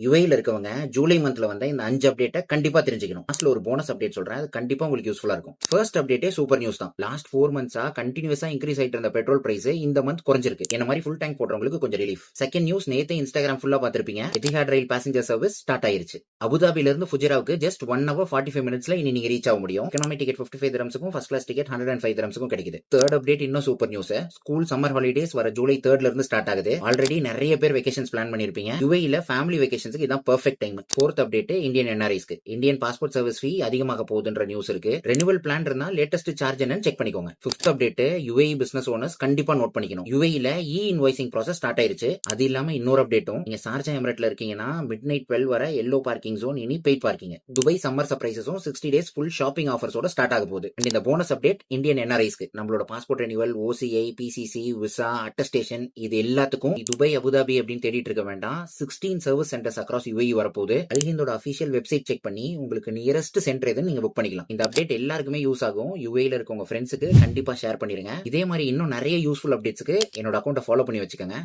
யுஏல இருக்கவங்க ஜூலை மந்த்ல வந்த இந்த 5 அப்டேட்டை கண்டிப்பா தெரிஞ்சுக்கணும். லாஸ்ட்ல ஒரு போனஸ் அப்டேட் சொல்றேன். அது கண்டிப்பா உங்களுக்கு யூஸ்ஃபுல்லா இருக்கும். ஃபர்ஸ்ட் அப்டேட்டே சூப்பர் நியூஸ் தான். லாஸ்ட் 4 மந்த்ஸா கண்டினியூஸா இன்க்ரீஸ் ஆயிட்டு இருந்த பெட்ரோல் பிரைஸ் இந்த மந்த் குறைஞ்சிருக்கு. என்ன மாதிரி ஃபுல் டேங்க் போடுறவங்களுக்கு கொஞ்சம் ரிலீஃப். செகண்ட் நியூஸ், நேத்து இன்ஸ்டாகிராம் ஃபுல்லா பார்த்திருப்பீங்க. எத்திஹாட் ரயில் பேசஞ்சர் சர்வீஸ் ஸ்டார்ட் ஆயிருச்சு. அபுதாபில இருந்து ஃபுஜிராவுக்கு ஜஸ்ட் 1 hour 45 minutesல இனி நீங்க ரீச் ஆக முடியும். எக்கனாமி டிக்கெட் 55 dirhamsக்கும் ஃபர்ஸ்ட் கிளாஸ் டிக்கெட் 105 dirhamsக்கும் கிடைக்குது. தேர்ட் அப்டேட் இன்னும் super news. School summer holidays வர ஜூலை 3rd இருந்து ஸ்டார்ட் ஆகுது. ஆல்ரெடி நிறைய பேர் வெகேஷன்ஸ் பிளான் பண்ணிருப்பீங்க. யுஏல ஃபேமிலி வெகேஷன்ஸ்க்கு இதான் perfect time. Fourth update, Indian என்ஆர்ஐஸ்க்கு இந்தியன் பாஸ்போர்ட் சர்வீஸ் ஃபீ அதிகமாக போகுதுன்ற நியூஸ் இருக்கு. ரெனிவல் பிளான் இருந்தா லேட்டஸ்ட் சார்ஜ் என்னன்னு செக் பண்ணிக்கோங்க. Fifth update, UAE business owners கண்டிப்பா நோட் பண்ணிக்கணும். யுஏஇல இ இன்வாய்சிங் ப்ராசஸ் ஸ்டார்ட் ஆயிருச்சு. அது இல்லாம இன்னொரு அப்டேட்டும், நீங்க ஷார்ஜா எமிரேட்ல இருக்கீங்கன்னா மிட் நைட் 12 வர எல்லோ பார்க்கிங் ஜோன் இனி பெய்ட் பார்க்கிங். துபாய் சம்மர் சர்ப்ரைசஸும் 60 days ஃபுல் ஷாப்பிங் ஆஃபர்ஸோட ஸ்டார்ட் ஆக போகுது. அண்ட் இந்த போனஸ் அப்டேட் இந்தியன் என்ஆர்ஐஸ்க்கு நம்மளோட passport renewal, OCI, PCC, visa, attestation இது எல்லாத்துக்கும் துபாய் அபுதாபி அப்படின்னு தேடிட்டு இருக்க வேண்டாம். 16 சர்வீஸ் சென்டர்ஸ் அக்ராஸ் யுஏஇ வரப்போகுது. அல்ஹிந்தோட அபிஷியல் வெப்சைட் செக் பண்ணி உங்களுக்கு நியரஸ்ட் சென்டர் எதுன்னு நீங்க புக் பண்ணிக்கலாம். இந்த அப்டேட் எல்லாருக்குமே யூஸ் ஆகும். யுஏஇல இருக்க உங்க ஃப்ரெண்ட்ஸுக்கு கண்டிப்பா ஷேர் பண்ணிருங்க. இதே மாதிரி இன்னும் நிறைய யூஸ்ஃபுல் அப்டேட்ஸ்க்கு என்னோட அக்கௌண்ட்டை ஃபாலோ பண்ணி வச்சுக்கோங்க.